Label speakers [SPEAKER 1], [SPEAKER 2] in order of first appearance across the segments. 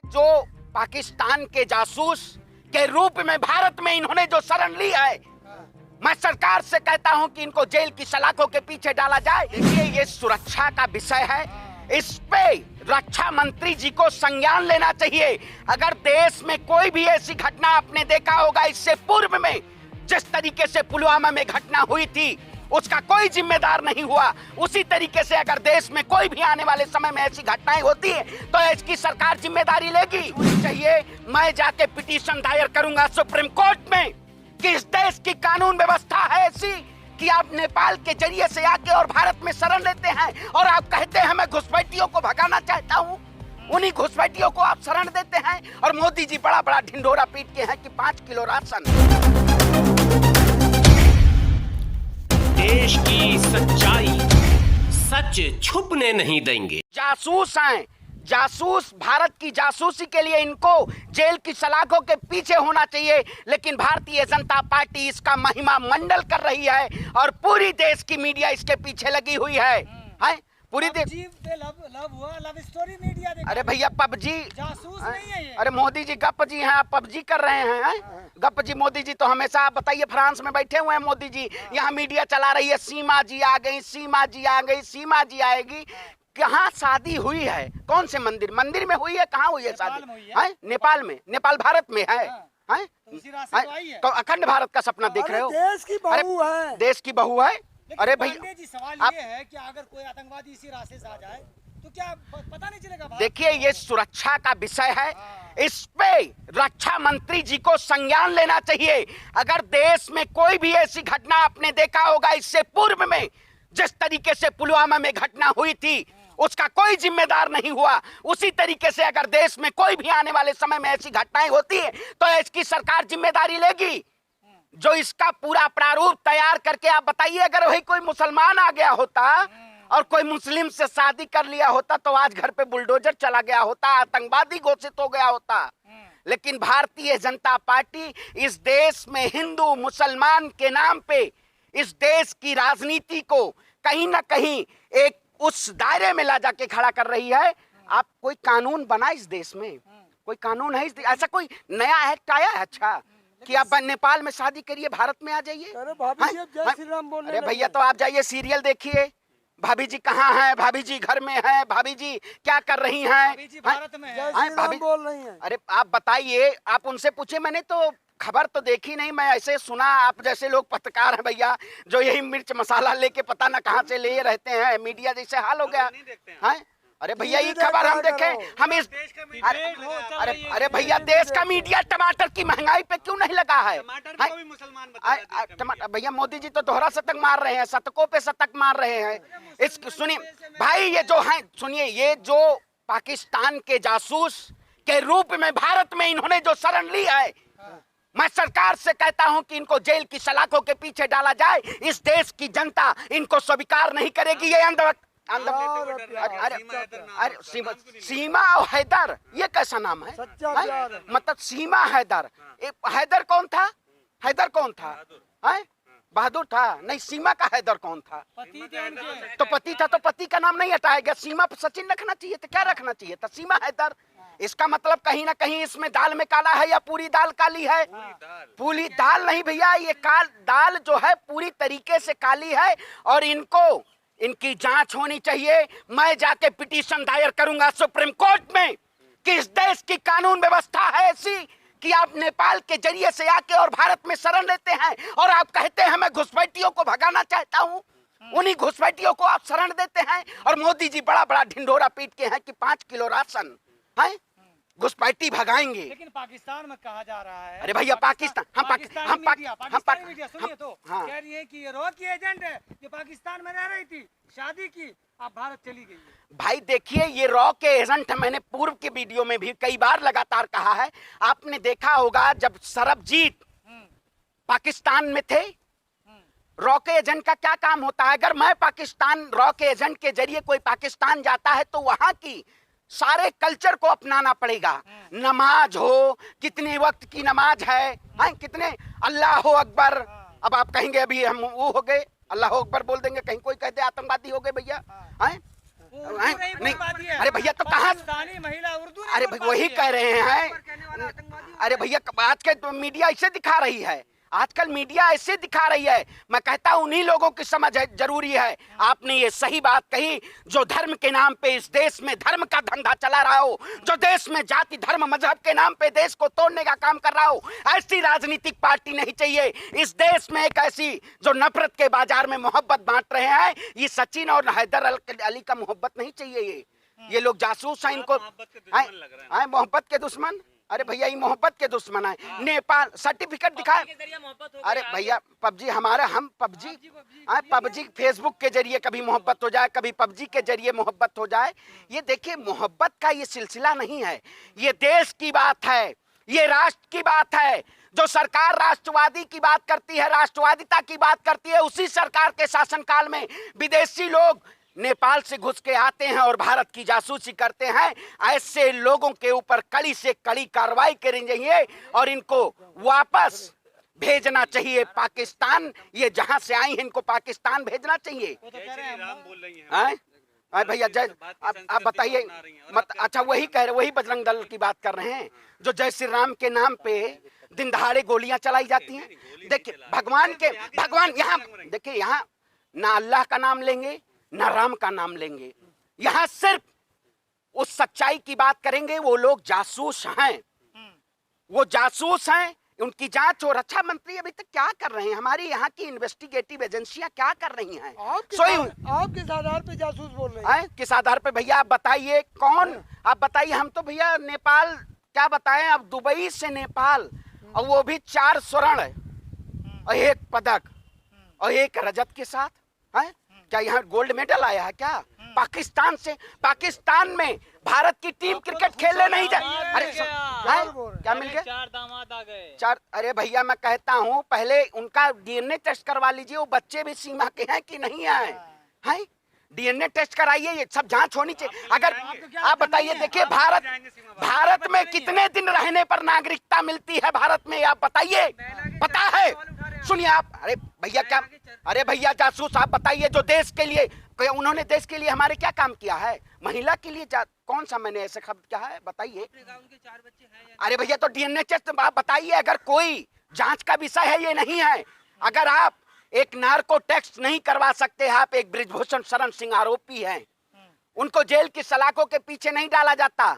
[SPEAKER 1] जो पाकिस्तान के जासूस के रूप में भारत में इन्होंने जो शरण ली है, मैं सरकार से कहता हूं कि इनको जेल की सलाखों के पीछे डाला जाए। देखिए, ये सुरक्षा का विषय है, इस पे रक्षा मंत्री जी को संज्ञान लेना चाहिए। अगर देश में कोई भी ऐसी घटना आपने देखा होगा इससे पूर्व में, जिस तरीके से पुलवामा में घटना हुई थी, उसका कोई जिम्मेदार नहीं हुआ, उसी तरीके से अगर देश में कोई भी आने वाले समय में ऐसी घटनाएं होती है तो इसकी सरकार जिम्मेदारी लेगी। चाहिए मैं जाके पिटीशन दायर करूंगा सुप्रीम कोर्ट में कि इस देश की कानून व्यवस्था है ऐसी कि आप नेपाल के जरिए से आके और भारत में शरण लेते हैं और आप कहते हैं मैं घुसपैठियों को भगाना चाहता हूं, उन्हीं घुसपैठियों को आप शरण देते हैं। और मोदी जी बड़ा बड़ा ढिंढोरा पीट के हैं कि 5 किलो राशन।
[SPEAKER 2] देश की सच्चाई सच छुपने नहीं देंगे।
[SPEAKER 1] जासूस हैं, जासूस भारत की जासूसी के लिए इनको जेल की सलाखों के पीछे होना चाहिए, लेकिन भारतीय जनता पार्टी इसका महिमा मंडल कर रही है और पूरी देश की मीडिया इसके पीछे लगी हुई है। पूरी देश
[SPEAKER 3] लव स्टोरी मीडिया।
[SPEAKER 1] अरे भैया पबजी
[SPEAKER 3] जासूस नहीं है ये।
[SPEAKER 1] अरे मोदी जी गप जी हैं, आप पबजी कर रहे हैं। गप जी मोदी जी तो हमेशा, आप बताइए, फ्रांस में बैठे हुए हैं मोदी जी, यहाँ मीडिया चला रही है, सीमा जी आ गई, सीमा जी आ गई, सीमा जी आएगी। कहाँ शादी हुई है? कौन से मंदिर में हुई है? कहाँ हुई है शादी? है नेपाल में। नेपाल भारत में है। तो अखंड भारत का सपना देख रहे हो?
[SPEAKER 3] देश की बहू है,
[SPEAKER 1] देश की बहू है। अरे भैया
[SPEAKER 3] जी, सवाल ये है कि अगर कोई आतंकवादी इसी रास्ते से आ जाए तो क्या पता नहीं चलेगा?
[SPEAKER 1] देखिए, ये सुरक्षा का विषय है, इस पे रक्षा मंत्री जी को संज्ञान लेना चाहिए। अगर देश में कोई भी ऐसी घटना आपने देखा होगा इससे पूर्व में, जिस तरीके से पुलवामा में घटना हुई थी, उसका कोई जिम्मेदार नहीं हुआ, उसी तरीके से अगर देश में कोई भी आने वाले समय में ऐसी घटनाएं होती है तो इसकी सरकार जिम्मेदारी लेगी। जो इसका पूरा प्रारूप तैयार करके, आप बताइए, अगर वही कोई मुसलमान आ गया होता और कोई मुस्लिम से शादी कर लिया होता तो आज घर पे बुलडोजर चला गया होता, आतंकवादी घोषित हो गया होता। लेकिन भारतीय जनता पार्टी इस देश में हिंदू मुसलमान के नाम पे इस देश की राजनीति को कहीं ना कहीं एक उस दायरे में ला जाके खड़ा कर रही है। आप कोई कानून बना इस देश में? कोई कानून है ऐसा? कोई नया एक्ट आया है अच्छा कि आप नेपाल में शादी करिए, भारत में आ जाइए? अरे भैया, तो आप जाइए सीरियल देखिए, भाभी जी कहाँ हैं, भाभी जी घर में हैं, भाभी जी क्या कर रही हैं,
[SPEAKER 3] भाभी जी भारत में है,
[SPEAKER 1] भाभी
[SPEAKER 3] बोल रही हैं।
[SPEAKER 1] अरे आप बताइए, आप उनसे पूछे, मैंने तो खबर तो देखी नहीं, मैं ऐसे सुना। आप जैसे लोग पत्रकार हैं भैया, जो यही मिर्च मसाला लेके पता ना कहाँ से ले रहते हैं, मीडिया जैसे हाल हो गया है। अरे भैया, ये खबर हम देखें, हम इस अरे भैया, देश का मीडिया टमाटर की महंगाई पे क्यों नहीं लगा है? टमाटर भैया, मोदी जी तो दोहरा शतक मार रहे हैं, शतकों पे शतक मार रहे हैं। इस सुनिए भाई, ये जो है, सुनिए, ये जो पाकिस्तान के जासूस के रूप में भारत में इन्होंने जो शरण ली है, मैं सरकार से कहता हूं कि इनको जेल की सलाखों के पीछे डाला जाए। इस देश की जनता इनको स्वीकार नहीं करेगी। ये अरे सीमा और हैदर, ये कैसा नाम है? मतलब सीमा हैदर, हैदर कौन था? हैदर कौन था? बहादुर था? नहीं, सीमा का हैदर कौन था? तो पति था, तो पति का नाम नहीं हटाया गया। सीमा पर सचिन रखना चाहिए था, क्या रखना चाहिए था? सीमा हैदर। इसका मतलब कहीं ना कहीं इसमें दाल में काला है या पूरी दाल काली है? पूरी दाल नहीं भैया, ये दाल जो है पूरी तरीके से काली है और इनकी जांच होनी चाहिए। मैं जाके पिटीशन दायर करूंगा सुप्रीम कोर्ट में कि इस देश की कानून व्यवस्था है ऐसी कि आप नेपाल के जरिए से आके और भारत में शरण लेते हैं और आप कहते हैं मैं घुसपैठियों को भगाना चाहता हूं, उन्हीं घुसपैठियों को आप शरण देते हैं। और मोदी जी बड़ा बड़ा ढिंढोरा पीट के हैं कि 5 किलो राशन है, घुसपैठी भगाएंगे।
[SPEAKER 3] लेकिन पाकिस्तान में कहा जा रहा है,
[SPEAKER 1] अरे भैया, पाकिस्तान
[SPEAKER 3] मीडिया सुनिए तो कह रही है कि ये रॉ की एजेंट है, ये पाकिस्तान में रह रही थी, शादी की, अब भारत चली गई। भाई
[SPEAKER 1] देखिए, ये रॉ के एजेंट है, मैंने पूर्व के वीडियो में भी कई बार लगातार कहा है। आपने देखा होगा जब सरबजीत पाकिस्तान में थे, रॉ के एजेंट का क्या काम होता है? अगर मैं पाकिस्तान, रॉ के एजेंट के जरिए कोई पाकिस्तान जाता है तो वहां की सारे कल्चर को अपनाना पड़ेगा। नमाज हो, कितने वक्त की नमाज है, कितने अल्लाह अकबर। अब आप कहेंगे अभी हम वो हो गए, अल्लाह अकबर बोल देंगे, कहीं कोई कहते आतंकवादी हो गए भैया, हैं? नहीं, अरे भैया तो कहाँ,
[SPEAKER 3] महिला उर्दू,
[SPEAKER 1] अरे वही कह रहे हैं, अरे भैया आज के तो मीडिया ऐसे दिखा रही है, आजकल मीडिया ऐसे दिखा रही है। मैं कहता हूं उन्हीं लोगों की समझ जरूरी है। आपने ये सही बात कही, जो धर्म के नाम पे इस देश में धर्म का धंधा चला रहा हो, जो देश में जाति धर्म मजहब के नाम पे देश को तोड़ने का काम कर रहा हो, ऐसी राजनीतिक पार्टी नहीं चाहिए इस देश में। एक ऐसी जो नफरत के बाजार में मोहब्बत बांट रहे हैं, ये सचिन और हैदर अली का मोहब्बत नहीं चाहिए। ये लोग जासूस हैं, इनको मोहब्बत के दुश्मन। अरे भैया ये मोहब्बत के दुश्मन है। नेपाल सर्टिफिकेट दिखाए, अरे भैया पबजी हमारा, हम पबजी फेसबुक के जरिए कभी मोहब्बत हो जाए, कभी पबजी के जरिए मोहब्बत हो जाए। ये देखिए मोहब्बत का ये सिलसिला नहीं है, ये देश की बात है, ये राष्ट्र की बात है। जो सरकार राष्ट्रवादी की बात करती है, राष्ट्रवादिता की बात करती है, उसी सरकार के शासनकाल में विदेशी लोग नेपाल से घुस के आते हैं और भारत की जासूसी करते हैं। ऐसे लोगों के ऊपर कड़ी से कड़ी कार्रवाई करनी चाहिए और इनको वापस भेजना चाहिए पाकिस्तान। ये जहां से आई हैं इनको पाकिस्तान भेजना चाहिए। भैया जय, आप बताइए मत, अच्छा वही कह रहे, वही बजरंग दल की बात कर रहे हैं जो जय श्री राम के नाम पे दिन दहाड़े गोलियां चलाई जाती हैं। देखिए भगवान यहाँ देखिए, यहाँ ना अल्लाह का नाम लेंगे ना राम का नाम लेंगे, यहां सिर्फ उस सच्चाई की बात करेंगे। वो लोग जासूस हैं, वो जासूस हैं, उनकी जांच। और रक्षा मंत्री अभी तक क्या कर रहे हैं? हमारी यहाँ की इन्वेस्टिगेटिव एजेंसियां क्या कर रही हैं?
[SPEAKER 3] आप किस आधार पे जासूस बोल रहे हैं?
[SPEAKER 1] किस आधार पे भैया आप बताइए, कौन? आप बताइए। हम तो भैया नेपाल क्या बताएं, अब दुबई से नेपाल, और वो भी 4 स्वर्ण और 1 पदक और 1 रजत के साथ है। क्या यहाँ गोल्ड मेडल आया है क्या? पाकिस्तान से, पाकिस्तान में भारत की टीम क्रिकेट खेलने नहीं जाए। अरे क्या मिल गया?
[SPEAKER 4] 4 दामाद आ गए।
[SPEAKER 1] 4, अरे भैया मैं कहता हूँ पहले उनका डीएनए टेस्ट करवा लीजिए, वो बच्चे भी सीमा के हैं कि नहीं आए हैं। डीएनए टेस्ट कराइए, ये सब जांच होनी चाहिए। अगर आप बताइए, देखिए भारत में कितने दिन रहने पर नागरिकता मिलती है भारत में, आप बताइए, पता है? सुनिए आप, अरे भैया क्या, अरे भैया जासूस आप बताइए, जो देश के लिए, उन्होंने देश के लिए हमारे क्या काम किया है? महिला के लिए कौन सा मैंने ऐसे शब्द क्या है बताइए? अरे भैया तो डीएनए टेस्ट आप बताइए। अगर कोई जांच का विषय है, ये नहीं है। अगर आप एक नार्को टेस्ट नहीं करवा सकते, आप एक बृजभूषण शरण सिंह आरोपी हैं, उनको जेल की सलाखों के पीछे नहीं डाला जाता।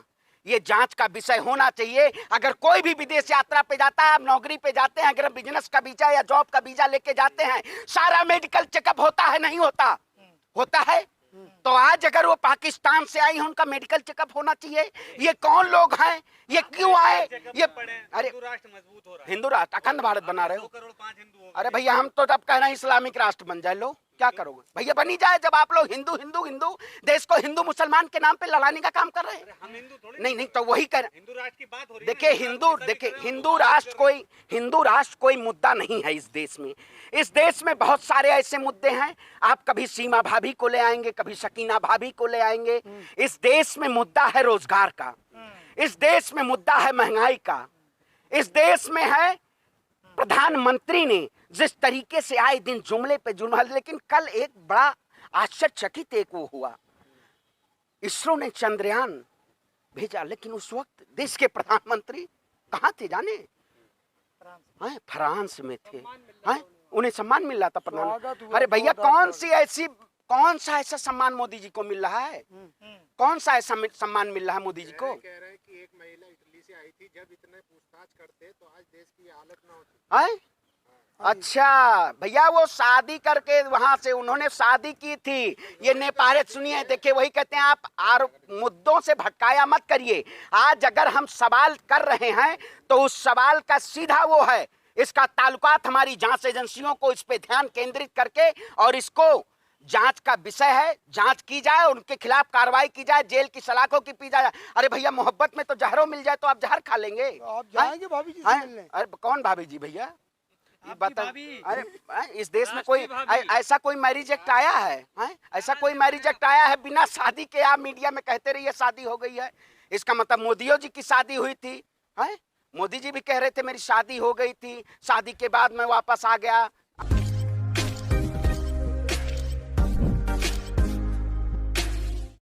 [SPEAKER 1] ये जांच का विषय होना चाहिए। अगर कोई भी विदेश यात्रा पे जाता है, आप नौकरी पे जाते हैं, अगर बिजनेस का वीजा या जॉब का वीजा लेके जाते हैं, सारा मेडिकल चेकअप होता है नहीं होता? होता है। तो आज अगर वो पाकिस्तान से आई हैं, उनका मेडिकल चेकअप होना चाहिए। ये कौन लोग हैं? ये क्यों आए? ये अरे
[SPEAKER 3] मजबूत हो रहा है,
[SPEAKER 1] हिंदू राष्ट्र, अखंड भारत बना रहे हो। अरे भैया हम तो जब कह रहे हैं इस्लामिक राष्ट्र बन जाए, लो क्या करोगे भैया? बनी जाए। जब आप लोग हिंदू हिंदू हिंदू देश को हिंदू मुसलमान के नाम पे लड़ाने का काम कर रहे हैं।
[SPEAKER 3] हम हिंदू थोड़ी
[SPEAKER 1] नहीं तो वही कर,
[SPEAKER 3] हिंदू राष्ट्र की बात हो रही है।
[SPEAKER 1] देखिए हिंदू राष्ट्र कोई मुद्दा नहीं है इस देश में। इस देश में बहुत सारे ऐसे मुद्दे हैं। आप कभी सीमा भाभी को ले आएंगे, कभी शकीना भाभी को ले आएंगे। इस देश में मुद्दा है रोजगार का, इस देश में मुद्दा है महंगाई का, इस देश में है प्रधानमंत्री ने जिस तरीके से आए दिन जुमले पे जुमला। लेकिन कल एक बड़ा आश्चर्यचकित एक वो हुआ, इसरो ने चंद्रयान भेजा, लेकिन उस वक्त देश के प्रधानमंत्री कहाँ थे जाने? फ्रांस में थे। उन्हें सम्मान मिल रहा था प्रधानमंत्री। अरे भैया कौन सा ऐसा सम्मान मोदी जी को मिल रहा है? कौन सा ऐसा सम्मान मिल रहा है मोदी जी को?
[SPEAKER 5] कह रहे हैं कि एक महिला इटली से आई थी, जब इतने पूछताछ करते तो आज देश की हालत ना होती।
[SPEAKER 1] अच्छा भैया, वो शादी करके वहां से उन्होंने शादी की थी। ये नेपाल, सुनिए देखिए, वही कहते हैं आप मुद्दों से भटकाया मत करिए। आज अगर हम सवाल कर रहे हैं तो उस सवाल का सीधा वो है, इसका ताल्लुकात हमारी जांच एजेंसियों को इस पे ध्यान केंद्रित करके, और इसको जांच का विषय है, जांच की जाए, उनके खिलाफ कार्रवाई की जाए, जेल की सलाखों की पी जाए। अरे भैया मोहब्बत में तो जहरों मिल जाए तो आप जहर खा लेंगे।
[SPEAKER 3] आप जाएंगे भाभी जी से मिलने?
[SPEAKER 1] अरे कौन भाभी जी भैया? बता,
[SPEAKER 3] भाभी।
[SPEAKER 1] अरे इस देश में कोई ऐसा कोई मैरिज एक्ट आया है? ऐसा कोई मैरिज एक्ट आया है बिना शादी के? आप मीडिया में कहते रहिए शादी हो गई है, इसका मतलब मोदियों जी की शादी हुई थी। मोदी जी भी कह रहे थे मेरी शादी हो गई थी, शादी के बाद मैं वापस आ गया,